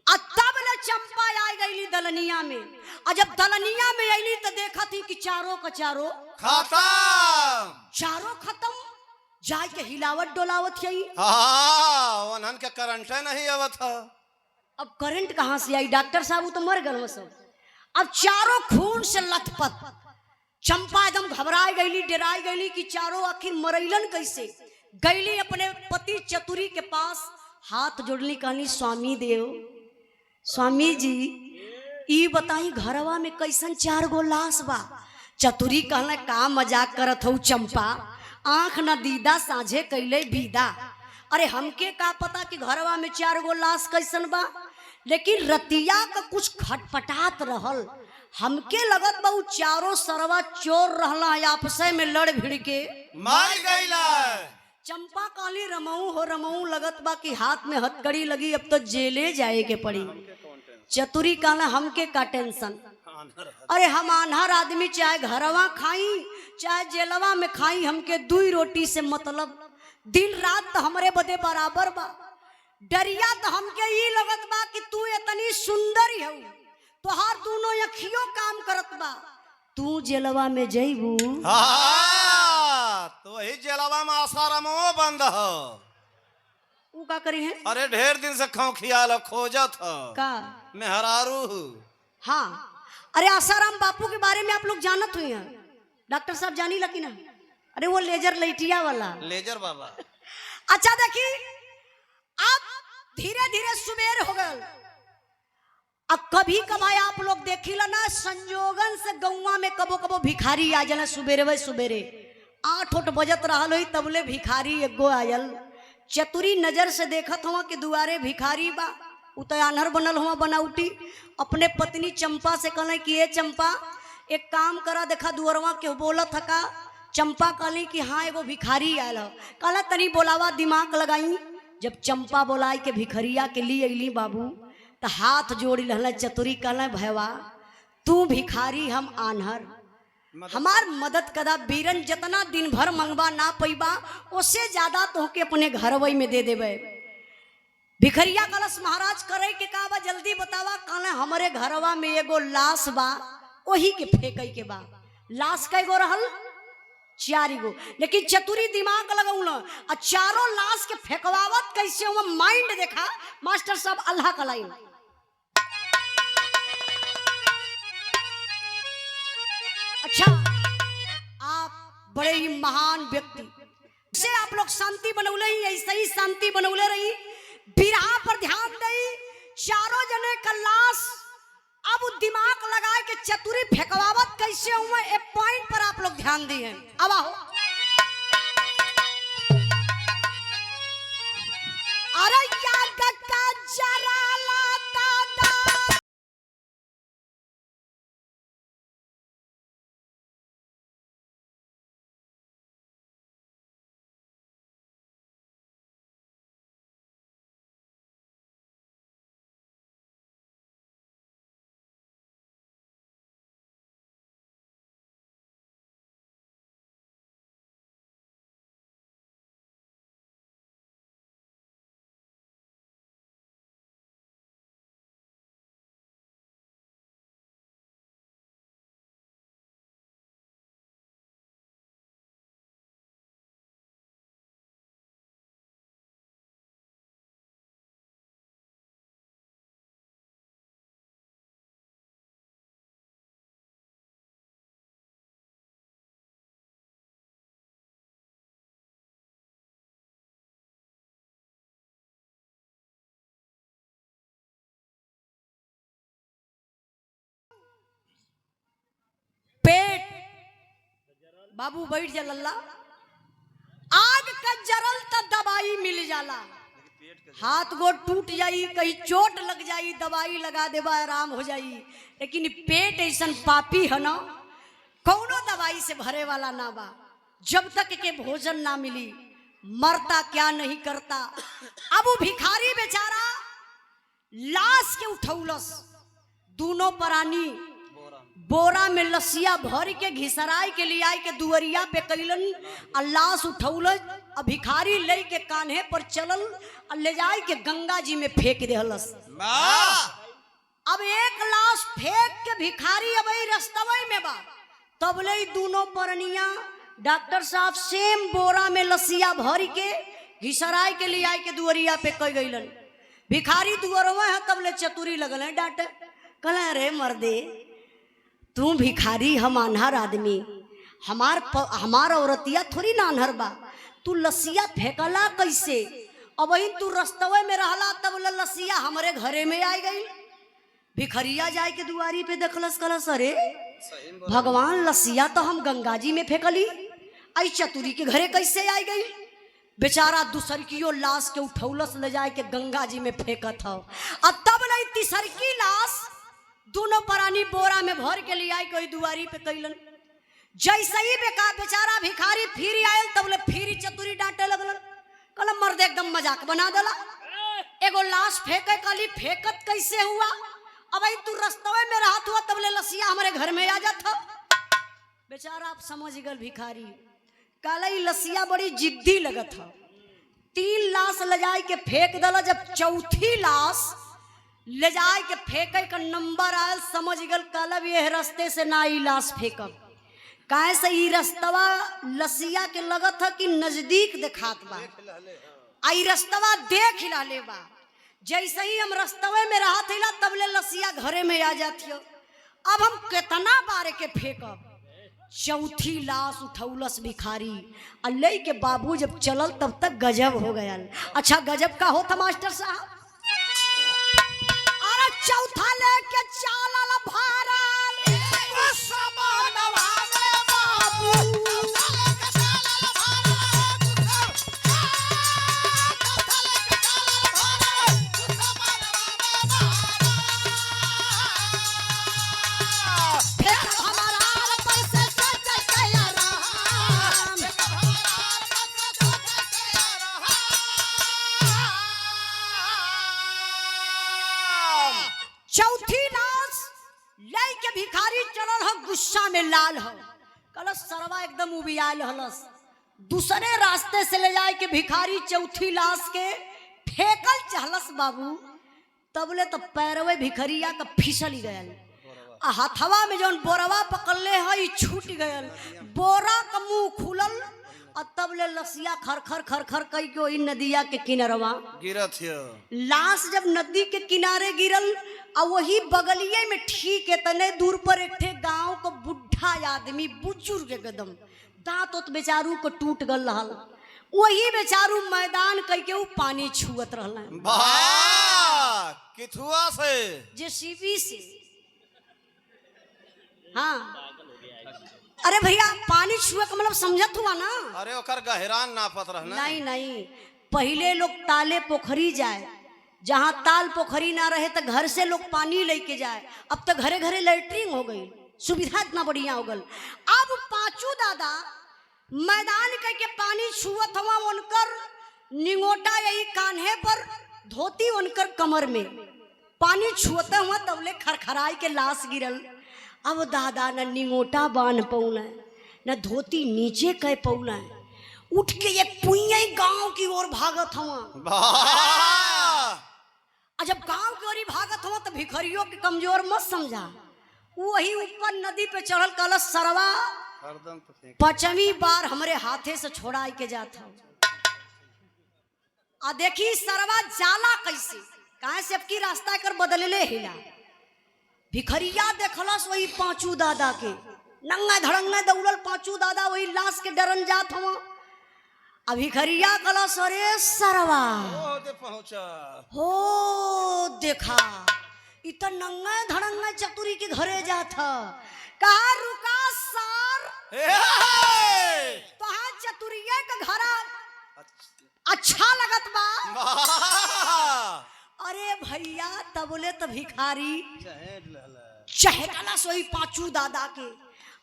तब ले चंपा आई गईली दलनिया में। और जब दलनिया में आईली तो देखा थी कि चारों का चारों खत्म। जाय के हिलावत डोलावत यही। उन्हन के करंट नहीं आवत था। अब करंट कहाँ से आई डॉक्टर साहब? वो तो मर गए सब। अब चारों खून से लथपथ। चंपा एकदम घबराई गईली डराई गईली कि चारों आखिर मरैलन कैसे। गईली अपने पति चतुरी के पास हाथ जोड़ली कहली स्वामी देव स्वामी जी ई बताई घरवा में कैसन 4 गो लाश बा। चतुरी कहला का मजाक करत हो चंपा, आंख न दीदा साझे कैले बीदा। अरे हमके का पता कि घरवा में 4 गो लाश कैसन बा, लेकिन रतिया का कुछ खटपटात रहल। हमके लगत बा उ चारों सरवा चोर रहला आपस में लड़ भिड़ के मार गईला। चंपा काली रमऊ हो रमऊ लगत बा कि हाथ में हथकड़ी लगी, अब तो जेले जाए के पड़ी। चतुरी कहला हमके का टेंशन, अरे हम आन्हर आदमी चाहे घरवा खाई चाहे जेलवा में खाई, हमके 2 रोटी से मतलब। दिन रात तो हमरे बदे बराबर बा। डरिया तो हमके ये लगत बा कि तू इतनी सुंदर हो, तोहार दोनों अखियों काम करत बा, तू जेलवा में जइबू तो वही जेलवा में आसारामो बंद हो। ऊ का करी है? अरे ढेर दिन से खियाल खोजत हो का मेहरारू। हाँ अरे आसाराम बापू के बारे में आप लोग जानत हुई हैं? डॉक्टर साहब जानी लगी ना? अरे वो लेजर लाइटिया वाला लेजर बाबा। अच्छा देखी अब धीरे धीरे सुबेर हो गए। अब कभी कभाई आप लोग देखी ला ना संजोगन से गौवा में कबो कबो भिखारी आ जाना सुबेरे सुबेरे 8 बजत रहल हुई तबले भिखारी एगो आयल। चतुरी नजर से देखत हुआ कि दुआरे भिखारी बा। उ तो आन्हर बनल हुआ बनाउटी। अपने पत्नी चंपा से कहले कि ये चंपा एक काम करा देखा दुअरवा के बोलत हका। चंपा कहली कि हाँ एगो भिखारी आयल हो। कहला तनी बोलावा दिमाग लगाई। जब चंपा बोलाई के भिखरिया के लिए अली बाबू तो हाथ जोड़ी रहल। चतुरी कहला भैया तू भिखारी हम आन्हर, हमार मदद कदा बीरन, जितना दिन भर मंगवा ना पैबा उससे ज्यादा तोहके अपने घरवई में दे देवे। भिखरिया कलश महाराज करे के का बा जल्दी बतावा। कहले हमारे घरवा में एगो लाश बा, वही के फेंकई के बा। लाश कैगो रहल? 4 गो। लेकिन चतुरी दिमाग लगाउल और चारों लाश के फेंकवावत कैसे हुआ माइंड देखा मास्टर साहब। अल्लाह का लाइन अच्छा, आप बड़े ही महान व्यक्ति से आप लोग शांति बनौले ही, ऐसे ही शांति बनौले रही। बिरहा पर ध्यान दई, चारों जने का लाश अब दिमाग लगा के चतुरी फेंकवावत कैसे हुआ एक पॉइंट पर आप लोग ध्यान दिए। अब आओ, अरे याद का जरा पेट बाबू बैठ जा लल्ला। आग का जरल त दवाई मिल जाला, हाथ गोड़ टूट जाई, कहीं चोट लग जाई, दवाई लगा देवा आराम हो जाई। लेकिन पेट ऐसन पापी है ना, कौनो दवाई से भरे वाला ना बा। जब तक के भोजन ना मिली मरता क्या नहीं करता। अब वो भिखारी बेचारा लाश के उठौलस, दोनों प्राणी बोरा में लसिया भर के घिसराई के लिए आई के दुअरिया पे कैलन। लाश उठौल, भिखारी ले के कान्हे पर चलल और ले जाए के गंगा जी में फेंक देहलस। अब एक लाश फेंक के भिखारी अब रस्तवे में बा, तब ले दोनों परनिया डॉक्टर साहब सेम बोरा में लसिया भर के घिसराई के लिए आई के दुअरिया पे कह गईलन। भिखारी दुअरवा है, तब ले चतुरी लगल है डांटे। कहले अरे मर्दे, तू भिखारी, हम अनहर आदमी, हमार औरतिया थोड़ी ना अनहर बा, तू लसिया फेंकला कैसे? अब वही तू रस्तवे में रहला, तब लसिया हमारे घरे में आ गई। भिखरिया जाए के दुआरी पे देखलस, कलस अरे भगवान, लसिया तो हम गंगा जी में फेंकली, आई चतुरी के घरे कैसे आ गई? बेचारा दूसरकियो लाश के उठौलस, ले जाए के गंगा जी में फेंकत हो। अब तब नहीं तीसरकी लाश दोनों प्राणी बोरा में भर के लिए आई कोई दुआरी पे कैलन। जैसे ही बेचारा भिखारी फिर आयल, तब ले फिर चतुरी डांटे लगल। कहला मर्द एकदम मजाक बना देला, एगो लाश फेंके काली, फेंकत कैसे हुआ? अब आई तू रस्तवे में रहत हुआ, तब ले लसिया हमारे घर में आ जात हो। बेचारा आप समझ गल भिखारी, कहला लसिया बड़ी जिद्दी लगत हो। 3 लाश ले जाए के फेंक दला, जब चौथी लाश ले जाए के फेंके का नंबर आयल, समझ गल कलब ये रस्ते से ना ई लाश फेंकब। काहे से ई रस्तवा लसिया के लगत है कि नजदीक देखात बा, आई रस्तवा देख ले बा। जैसे ही हम रस्तवे में रहा थे, तब ले लसिया घरे में आ जाती हो। अब हम कितना बार के फेंकब? चौथी लाश उठौलस भिखारी, अल्लाह के बाबू जब चलल तब तक गजब हो गया। अच्छा गजब का होता मास्टर साहब? चौथा लेके चालल भारल चौथी लाश ले के भिखारी चलल हो, गुस्सा में लाल हो। कहलस सरवा एकदम उबियाल हलस। दूसरे रास्ते से ले जाए के भिखारी चौथी लाश के फेंकल चहलस बाबू। तबले तो पैरवे भिखरिया का फिसल गयल आ हथवा में जौन बोरवा पकड़ले है छूट गयल। बोरा का मुंह खुलल और तबले लसिया खरखर खरखर कई के वही नदिया के किनारवा गिरत है। लाश जब नदी के किनारे गिरल और वही बगलिए में ठीक है तने दूर पर एक ठे गांव का बुढ़ा आदमी बुजुर्ग एकदम दांत उत बेचारू को टूट गल रहल। वही बेचारू मैदान कई के पानी छुअत रहल वाह किथुआ से जेसीबी से। हाँ अरे भैया पानी छुए का मतलब समझत हुआ ना। अरे ओकर गहरान नापत रहना। नहीं नहीं पहले लोग ताले पोखरी जाए, जहाँ ताल पोखरी ना रहे तो घर से लोग पानी लेके जाए। अब तो घरे घरे लैट्रिन हो गई, सुविधा इतना बढ़िया हो गल। अब पांचू दादा मैदान के पानी छुअत हुआ उनकर निंगोटा यही कान्हे पर धोती उनकर कमर में पानी छुअते हुआ तबले खरखराई के लाश गिरल। अब दादा न निंगोटा बांध पौला न धोती नीचे कह पौला, उठ के एक पुइया गांव की ओर भागत हुआ। जब गांव की ओर भागत हुआ तो भिखरियों के कमजोर मत समझा। वही ऊपर नदी पे चढ़ल कलश सरवा पचमी बार हमरे हाथे से छोड़ाई के जाता। आ देखी सरवा जाला कैसे कहे से अब की रास्ता कर बदलले हिला। भिखरिया देखलस वही पांचू दादा के नंगा धड़ंगा दौड़ल पांचू दादा वही लाश के डरन जात हुआ। अब भिखरिया कलस अरे सरवा पहुंचा हो देखा इत नंगा धड़ंगा चतुरी के घरे जात कहा रुका सर तो हाँ चतुरिया का घरा अच्छा लगत बा। अरे भैया तब बोले तो भिखारी चहटला सोई पांचू दादा के।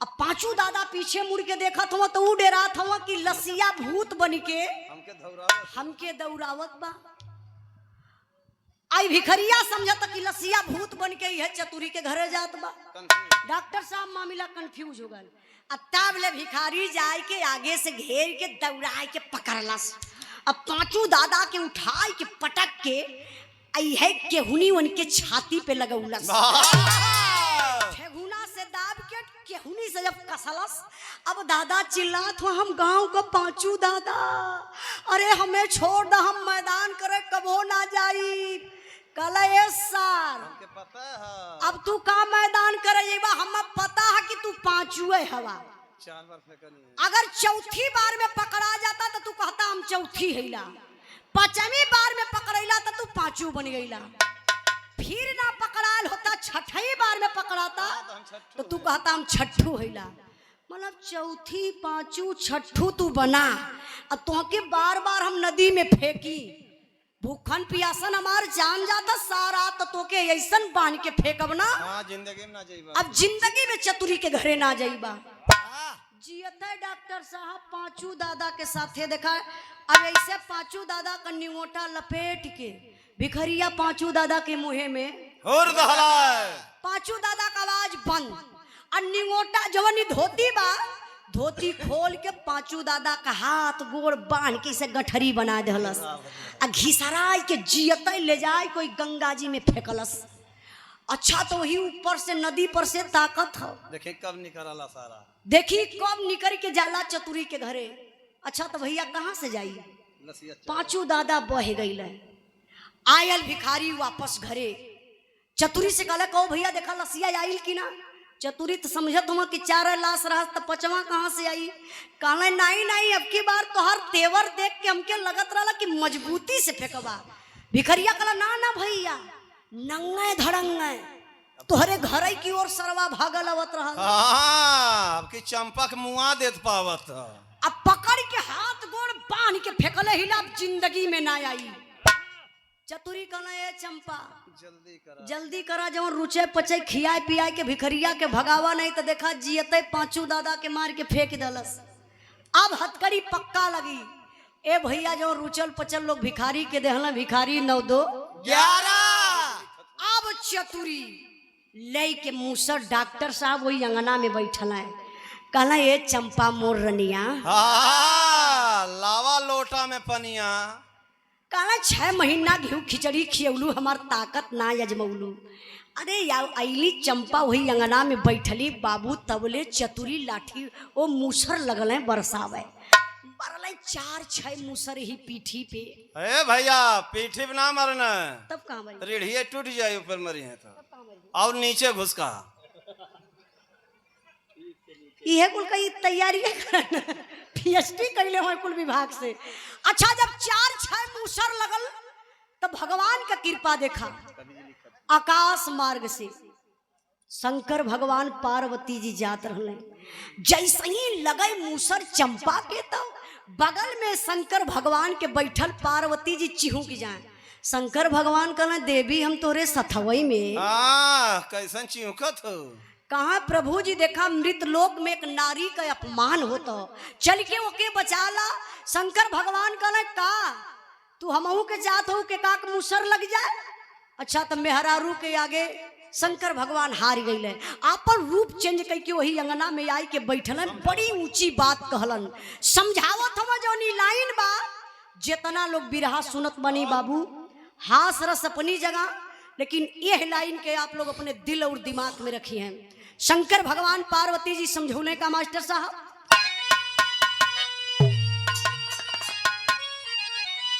अब पांचू दादा पीछे मुड़ के देखा था तो डेरात हुआ कि लसिया भूत बन के हमके दौड़ावत बा। आई भिखरिया समझता कि लसिया भूत बन के है चतुरी के घरे जात बा। डॉक्टर साहब मामला कंफ्यूज हो गल। अब तब ले भिखारी जाए के आगे से घेर के दौड़ाए के पकड़लस। अब पांचू दादा के उठाए के पटक के आई है केहुनी उनके छाती पे लगौलस। ठेहुना से दाब के केहुनी से जब कसलस अब दादा चिल्लात हो हम गांव का पांचू दादा अरे हमें छोड़ दा हम मैदान करे कबो ना जाई। कल सर अब तू का मैदान करे हम पता है कि तू पांचू हवा। अगर चौथी बार में पकड़ा जाता तो तू कहता हम चौथी हैला, पांचवी बार में पकड़ैला तो तू पांचू बन गईला। फिर ना पकड़ाल होता छठी बार में पकड़ाता तो तू कहता हम छठू हैला। मतलब चौथी पांचू छठू तू बना। अब तुहके बार बार हम नदी में फेंकी भूखन पियासन हमार जान जाता सारा तो तोके ऐसन बांध के फेंकब ना। जिंदगी में ना जाइबा। अब जिंदगी में चतुरी के घरे ना जाइबा। जियते डॉक्टर साहब पांचू दादा के साथे देखा। अब ऐसे पांचू दादा का निंगोटा लपेट के भिखरिया पांचू दादा के मुहे में पांचू दादा का आवाज बंद और निंगोटा जवनी धोती बा धोती खोल के पांचू दादा का हाथ गोड़ बांध के इसे गठरी बना देहलस आ घिसराय के जियते ले जाए कोई गंगा जी में फेंकलस। अच्छा तो वही ऊपर से नदी पर से ताकत हो देखी कब निकला सारा देखी कब निकल के जाला चतुरी के घरे। अच्छा तो भैया कहाँ से जाई पांचू दादा बह गई आयल भिखारी वापस घरे। चतुरी से कहला कहो भैया देखा लसिया आयल की ना। चतुरी तो समझत हुआ कि चार लाश रहा तो पचवा कहाँ से आई। कहला नहीं नहीं अब की बार तोहर तेवर देख के हमके लगत रहा कि मजबूती से फेंकबा। भिखरिया कहला ना ना भैया नंगे धड़ंगे तोहरे घर की ओर सरवा भागल आवत रहा। अब की चंपक मुआ देत पावत। अब पकड़ के हाथ गोड़ बांध के फेंकले हिला जिंदगी में ना आई। चतुरी कहना ये चंपा जल्दी करा जवन रुचे पचे खियाए पियाए के भिखरिया के भगावा नहीं तो देखा जियते पांचू दादा के मार के फेंक दलस। अब हथकड़ी पक्का लगी। ए भैया जो रुचल पचल लोग भिखारी के देहला भिखारी 9 2 11। अब चतुरी ले के मूसर डॉक्टर साहब वही अंगना में बैठल है। कहला ये चंपा मोर रनिया, हाँ, लावा लोटा में पनिया। कहला 6 महीना घी खिचड़ी खियौलू हमार ताकत ना यजमौलू। अरे यार अली चंपा वही अंगना में बैठली, बाबू तबले चतुरी लाठी ओ मूसर लगल है बरसावे, मरल 4-6 मूसर ही पीठी पे। ए भैया पीठी पे ना मरना, तब कहाँ भाई रीढ़िए टूट जाए ऊपर मरी है तो, और नीचे घुसका। यह कुल कई तैयारी पीएचडी कैले हो कुल विभाग से। अच्छा जब 4-6 मूसर लगल तब भगवान का कृपा देखा, आकाश मार्ग से शंकर भगवान पार्वती जी जात रहले, जैसे ही लगे मूसर चंपा के तो बगल में शंकर भगवान के बैठल पार्वती जी चिहुक जाए। शंकर भगवान कहना देवी हम तोरे सथवई में, कैसन चिहुकत हो। कहा प्रभु जी देखा मृत लोक में एक नारी का अपमान होता, चल के ओके बचाला। शंकर भगवान कहना का तू हमहू के जात हो के काक मूसर लग जाए। अच्छा तो मेहरारू के आगे शंकर भगवान हार गए, आपन रूप चेंज करके वही अंगना में आई के बैठल, बड़ी ऊंची बात कहलन, समझावत हम जौनी लाइन बा। जितना लोग बिरहा सुनत बनी बाबू हास रस अपनी जगह, लेकिन यह लाइन के आप लोग अपने दिल और दिमाग में रखी हैं। शंकर भगवान पार्वती जी समझौने का मास्टर साहब,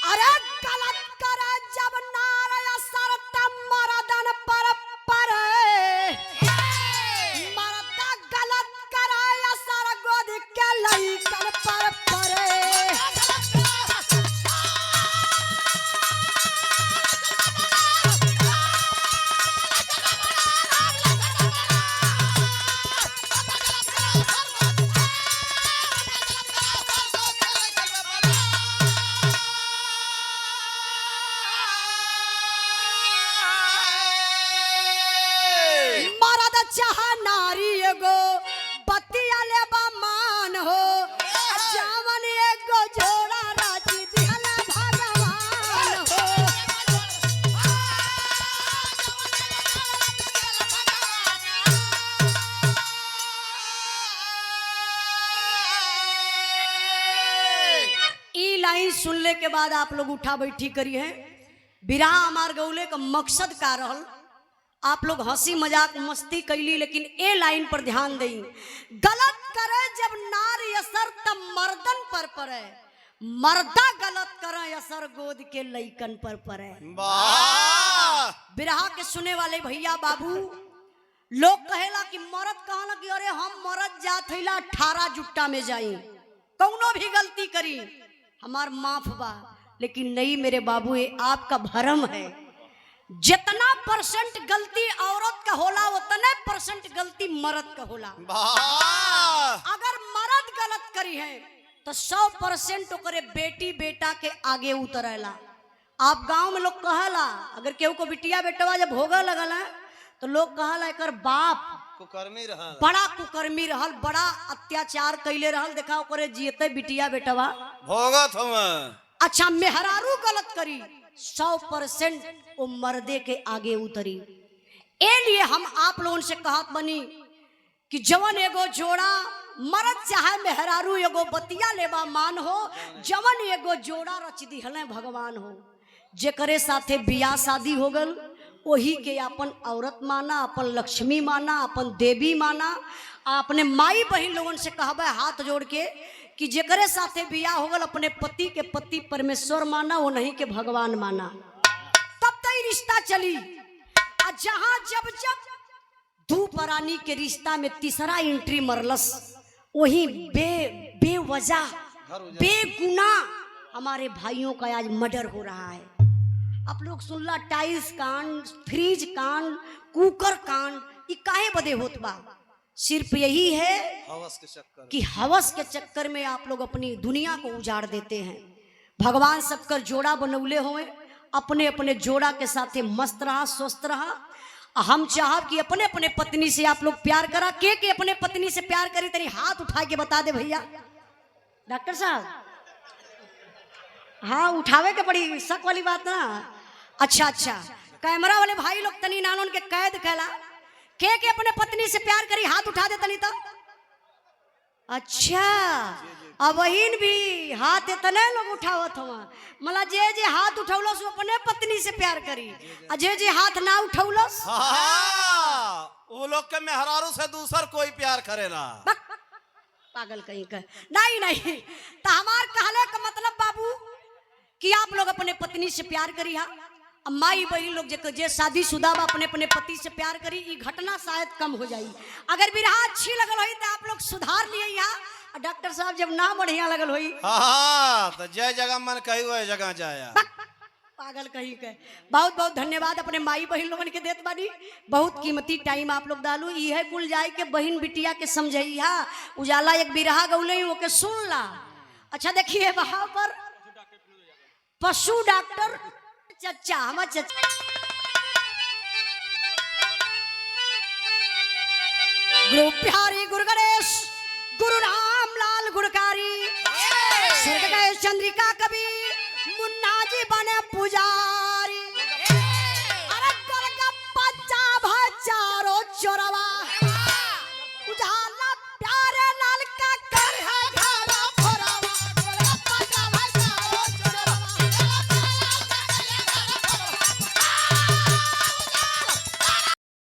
अरे गलत करे जब नारया सरता मरदन पर मरदा गलत करे सर गोद के लइकन पर परे। चाह नारी एगो बतिया लेबा मान हो, जावन एगो जोड़ा राजी दिहला भगवान हो। ई लाइन सुनले के बाद आप लोग उठा बैठी करी है। बिरहा हमार गौले का मकसद का रहल, आप लोग हंसी मजाक मस्ती कैली, लेकिन ए लाइन पर ध्यान दें। गलत करे जब नार असर तब मर्दन पर पड़े, मर्दा गलत करे असर गोद के लइकन पर पड़े। बिरहा के सुने वाले भैया बाबू लोग कहेला कि मर्द कहला कि अरे हम मर्द जात हैला 18 जुट्टा में जाई, कौनो भी गलती करी हमार माफ बा, लेकिन नहीं मेरे बाबू ये आपका भरम है। जितना % गलती औरत का होला उतने % गलती मर्द का होला। अगर मर्द गलत करी है तो 100% ओकरे बेटी बेटा के आगे उतरेला। आप गांव में लोग कहला अगर केहू को बिटिया बेटवा जब भोगा लगला तो लोग कहला एकर बाप कुकर्मी रहल, बड़ा कुकर्मी रहल, बड़ा अत्याचार कैले रहल, देखा ओकरे जियते बिटिया बेटवा भोगत हम। अच्छा मेहरारू गलत करी 100% वो मर्दे के आगे उतरी। ए लिए हम आप लोगों से कहत बनी कि जवन एगो जोड़ा मर्द चाहे मेहरारू एगो बतिया लेबा मान हो, जवन एगो जोड़ा रच दिहले भगवान हो। जेकरे साथे बियाह शादी हो गल वही के अपन औरत माना, अपन लक्ष्मी माना, अपन देवी माना। अपने माई बहन लोगन से कहबे हाथ जोड़ के कि जेकरे साथे बियाह हो गल अपने पति के पति परमेश्वर माना, वो नहीं के भगवान माना, तब तक रिश्ता चली। और जहां जब जब धूप रानी के रिश्ता में तीसरा एंट्री मरलस, वही बेवजह बेगुना हमारे भाइयों का आज मर्डर हो रहा है। आप लोग सुनला टाइल्स कांड, फ्रिज कांड, कुकर कांड, ये काहे बदे होत बा? सिर्फ यही है हवस के चक्कर कि हवस के चक्कर में आप लोग अपनी दुनिया को उजाड़ देते हैं। भगवान सबकर जोड़ा बनौले हुए, अपने अपने जोड़ा के साथ मस्त रहा, स्वस्थ रहा। हम चाहब कि अपने अपने पत्नी से आप लोग प्यार करा। के अपने पत्नी से प्यार करे तेरी हाथ उठा के बता दे भैया। डॉक्टर साहब हाँ उठावे के बड़ी शक वाली बात ना। अच्छा कैमरा वाले भाई लोग तनी नानों के कैद कहला के अपने पत्नी से प्यार करी हाथ उठा दे तनी तो अच्छा अब बहिन भी हाथ इतने लोग उठावत हुआ मतलब जे हाथ उठौलस वो अपने पत्नी से प्यार करी आ जे हाथ ना उठौलस वो लोग के मेहरारू से दूसर कोई प्यार करेला। पागल कहीं का नहीं तो हमार कहले का मतलब बाबू कि आप लोग अपने पत्नी से प्यार करी हा माई बहन लोग जे शादीशुदा बा अपने अपने पति से प्यार करी ये घटना शायद कम हो जाई। अगर बिरहा अच्छी लगल होई तो आप लोग सुधार लिए यहाँ डॉक्टर साहब जब ना बढ़िया लगल होई तो जय जगह मन कही वह जगह जाया। पागल कहीं के बहुत बहुत धन्यवाद अपने माई बहन लोगन के देत बानी बहुत कीमती टाइम आप लोग डालू ये कुल जाए के बहन बिटिया के समझैया उजाला एक बिरहा गौले ओके सुन ला। अच्छा देखिए वहां पर पशु डॉक्टर चचा हमार चचा गुरु प्यारी गुरु गणेश गुरु राम लाल गुणकारी स्वर्ग गए चंद्रिका कवि मुन्ना जी बने पुजारी।